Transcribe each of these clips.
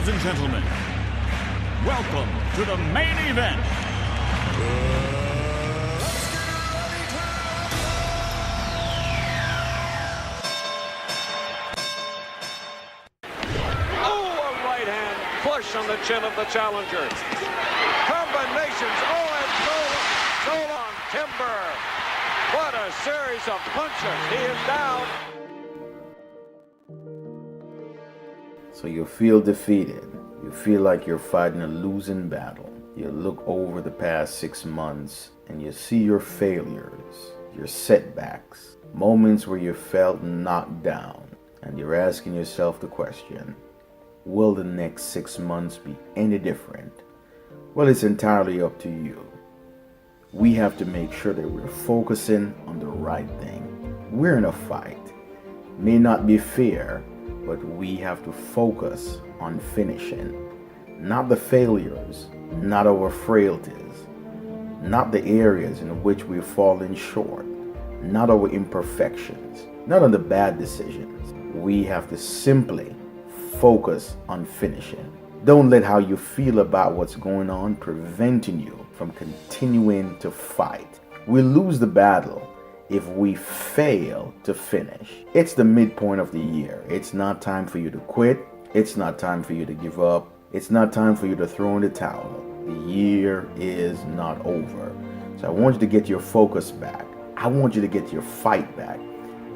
Ladies and gentlemen, welcome to the main event. Push on the chin of the challenger. Combinations. Oh, and so long. Timber. What a series of punches. He is down. So you feel defeated. You feel like you're fighting a losing battle. You look over the past 6 months and you see your failures, your setbacks, moments where you felt knocked down, and you're asking yourself the question, will the next 6 months be any different? Well, it's entirely up to you. We have to make sure that we're focusing on the right thing. We're in a fight. May not be fair, but we have to focus on finishing. Not the failures, not our frailties, not the areas in which we've fallen short, not our imperfections, not on the bad decisions. We have to simply focus on finishing. Don't let how you feel about what's going on preventing you from continuing to fight. We lose the battle if we fail to finish. It's the midpoint of the year. It's not time for you to quit. It's not time for you to give up. It's not time for you to throw in the towel. The year is not over. So I want you to get your focus back. I want you to get your fight back.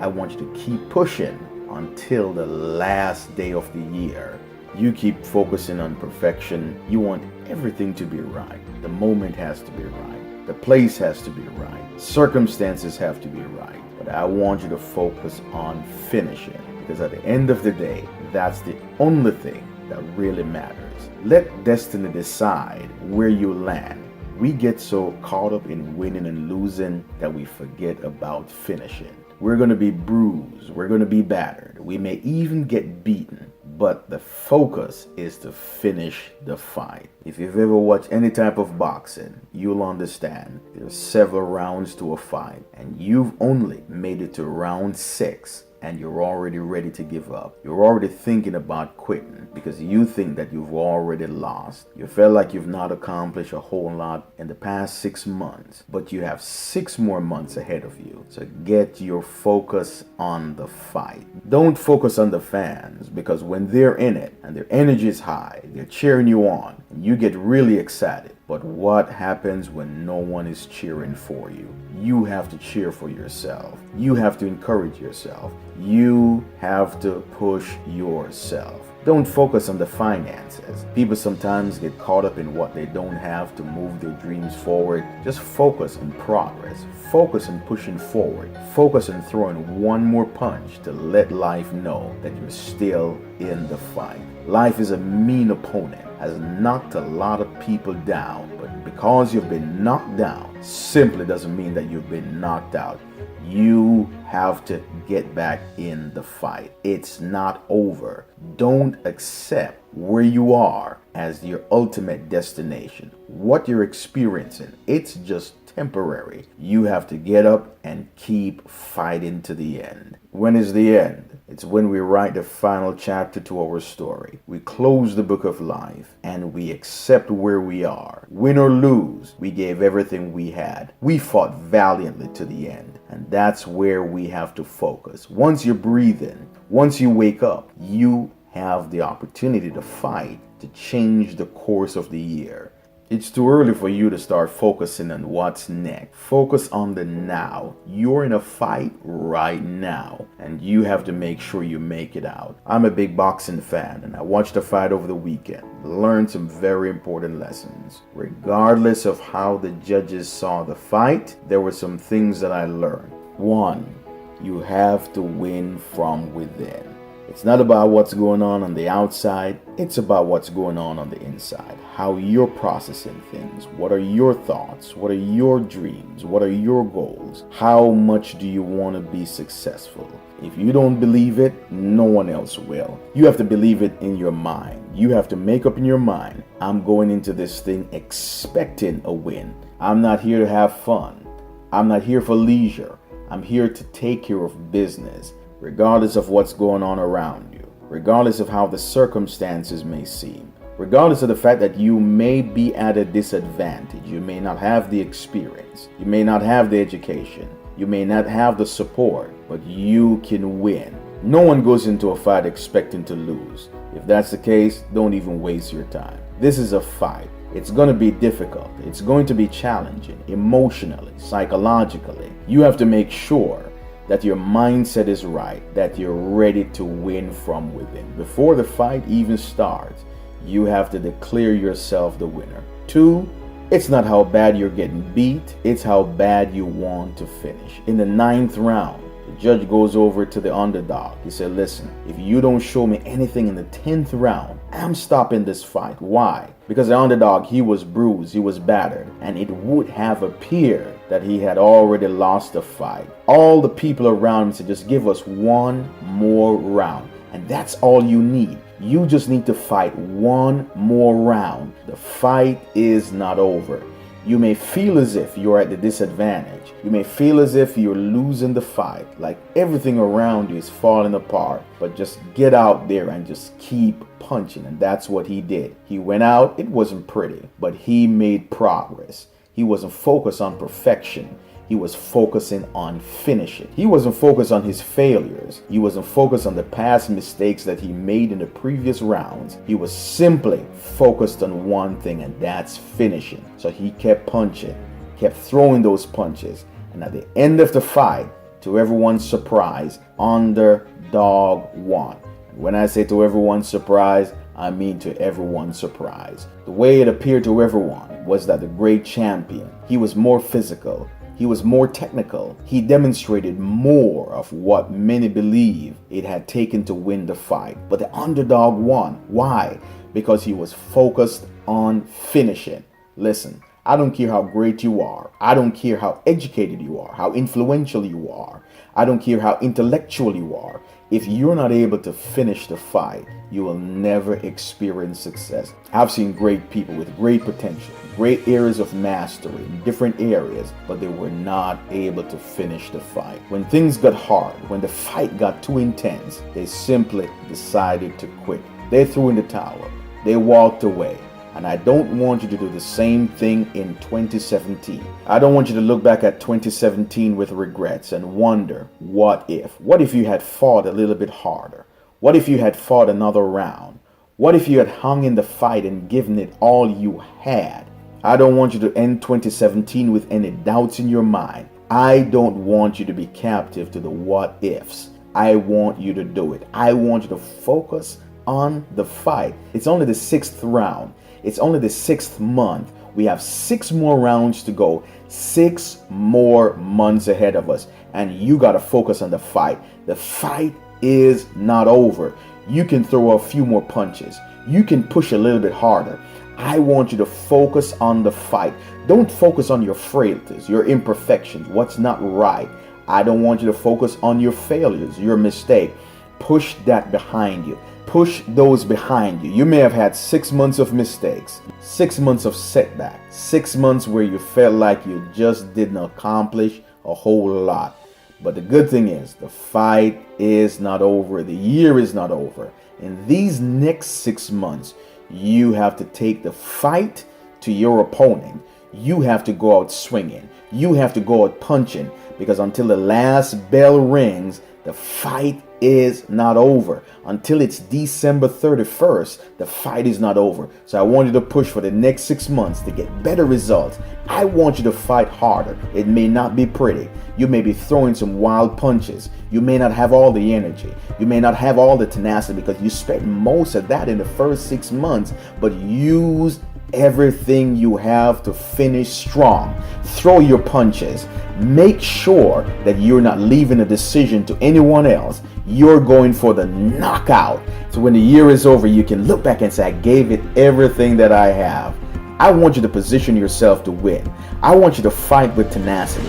I want you to keep pushing until the last day of the year. You keep focusing on perfection. You want everything to be right. The moment has to be right. The place has to be right. Circumstances have to be right. But I want you to focus on finishing, because at the end of the day, that's the only thing that really matters. Let destiny decide where you land. We get so caught up in winning and losing that we forget about finishing. We're going to be bruised. We're going to be battered. We may even get beaten. But the focus is to finish the fight. If you've ever watched any type of boxing, you'll understand there's several rounds to a fight. And you've only made it to round 6. And you're already ready to give up. You're already thinking about quitting because you think that you've already lost. You feel like you've not accomplished a whole lot in the past 6 months, but you have 6 more months ahead of you. So get your focus on the fight. Don't focus on the fans, because when they're in it and their energy is high, they're cheering you on and you get really excited. But what happens when no one is cheering for you? You have to cheer for yourself. You have to encourage yourself. You have to push yourself. Don't focus on the finances. People sometimes get caught up in what they don't have to move their dreams forward. Just focus on progress. Focus on pushing forward. Focus on throwing one more punch to let life know that you're still in the fight. Life is a mean opponent, has knocked a lot of people down, but because you've been knocked down simply doesn't mean that you've been knocked out. You have to get back in the fight. It's not over. Don't accept where you are as your ultimate destination. What you're experiencing, it's just temporary. You have to get up and keep fighting to the end. When is the end? It's when we write the final chapter to our story. We close the book of life and we accept where we are. Win or lose, we gave everything we had. We fought valiantly to the end. And that's where we have to focus. Once you're breathing, once you wake up, you have the opportunity to fight to change the course of the year. It's too early for you to start focusing on what's next. Focus on the now. You're in a fight right now, and you have to make sure you make it out. I'm a big boxing fan, and I watched the fight over the weekend. Learned some very important lessons. Regardless of how the judges saw the fight, there were some things that I learned. 1, you have to win from within. It's not about what's going on the outside. It's about what's going on the inside. How you're processing things. What are your thoughts? What are your dreams? What are your goals? How much do you want to be successful? If you don't believe it, no one else will. You have to believe it in your mind. You have to make up in your mind, I'm going into this thing expecting a win. I'm not here to have fun. I'm not here for leisure. I'm here to take care of business, regardless of what's going on around you. regardless of how the circumstances may seem, regardless of the fact that you may be at a disadvantage. You may not have the experience, you may not have the education, you may not have the support, but you can win. No one goes into a fight expecting to lose. If that's the case, don't even waste your time. This is a fight. It's going to be difficult. It's going to be challenging emotionally, psychologically. You have to make sure that your mindset is right, that you're ready to win from within. Before the fight even starts, you have to declare yourself the winner. 2, it's not how bad you're getting beat, it's how bad you want to finish. In the 9th round, the judge goes over to the underdog. He said, listen, if you don't show me anything in the 10th round, I'm stopping this fight. Why? Because the underdog, he was bruised, he was battered, and it would have appeared that he had already lost the fight. All the people around him said, just give us one more round. And that's all you need. You just need to fight one more round. The fight is not over. You may feel as if you're at the disadvantage. You may feel as if you're losing the fight, like everything around you is falling apart. But just get out there and just keep punching. And that's what he did. He went out. It wasn't pretty, but he made progress. He wasn't focused on perfection. He was focusing on finishing. He wasn't focused on his failures. He wasn't focused on the past mistakes that he made in the previous rounds. He was simply focused on one thing, and that's finishing. So he kept punching, kept throwing those punches. And at the end of the fight, to everyone's surprise, underdog won. And when I say to everyone's surprise, I mean to everyone's surprise. The way it appeared to everyone was that the great champion, he was more physical. He was more technical. He demonstrated more of what many believe it had taken to win the fight. But the underdog won. Why? Because he was focused on finishing. Listen, I don't care how great you are. I don't care how educated you are, how influential you are. I don't care how intellectual you are. If you're not able to finish the fight, you will never experience success. I've seen great people with great potential, great areas of mastery in different areas, but they were not able to finish the fight. When things got hard, when the fight got too intense, they simply decided to quit. They threw in the towel. They walked away. And I don't want you to do the same thing in 2017. I don't want you to look back at 2017 with regrets and wonder, what if? What if you had fought a little bit harder? What if you had fought another round? What if you had hung in the fight and given it all you had? I don't want you to end 2017 with any doubts in your mind. I don't want you to be captive to the what ifs. I want you to do it. I want you to focus on the fight. It's only the 6th round. It's only the 6th month. We have 6 more rounds to go, 6 more months ahead of us. And you got to focus on the fight. The fight is not over. You can throw a few more punches. You can push a little bit harder. I want you to focus on the fight. Don't focus on your frailties, your imperfections, what's not right. I don't want you to focus on your failures, your mistake. Push that behind you. Push those behind you. You may have had 6 months of mistakes, 6 months of setbacks, 6 months where you felt like you just didn't accomplish a whole lot. But the good thing is, the fight is not over. The year is not over. In these next 6 months, you have to take the fight to your opponent. You have to go out swinging. You have to go out punching, because until the last bell rings, the fight is not over. Until it's December 31st, the fight is not over. So I want you to push for the next 6 months to get better results. I want you to fight harder. It may not be pretty. You may be throwing some wild punches. You may not have all the energy. You may not have all the tenacity because you spent most of that in the first 6 months. But use everything you have to finish strong. Throw your punches. Make sure that you're not leaving a decision to anyone else. You're going for the knockout. So when the year is over, you can look back and say, I gave it everything that I have. I want you to position yourself to win. I want you to fight with tenacity.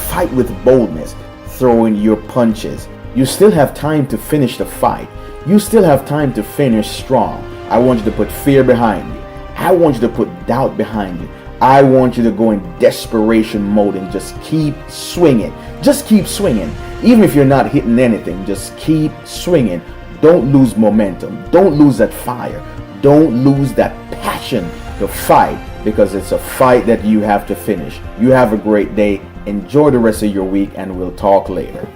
Fight with boldness. Throwing your punches. You still have time to finish the fight. You still have time to finish strong. I want you to put fear behind you. I want you to put doubt behind you. I want you to go in desperation mode and just keep swinging. Just keep swinging. Even if you're not hitting anything, just keep swinging. Don't lose momentum. Don't lose that fire. Don't lose that passion to fight, because it's a fight that you have to finish. You have a great day. Enjoy the rest of your week, and we'll talk later.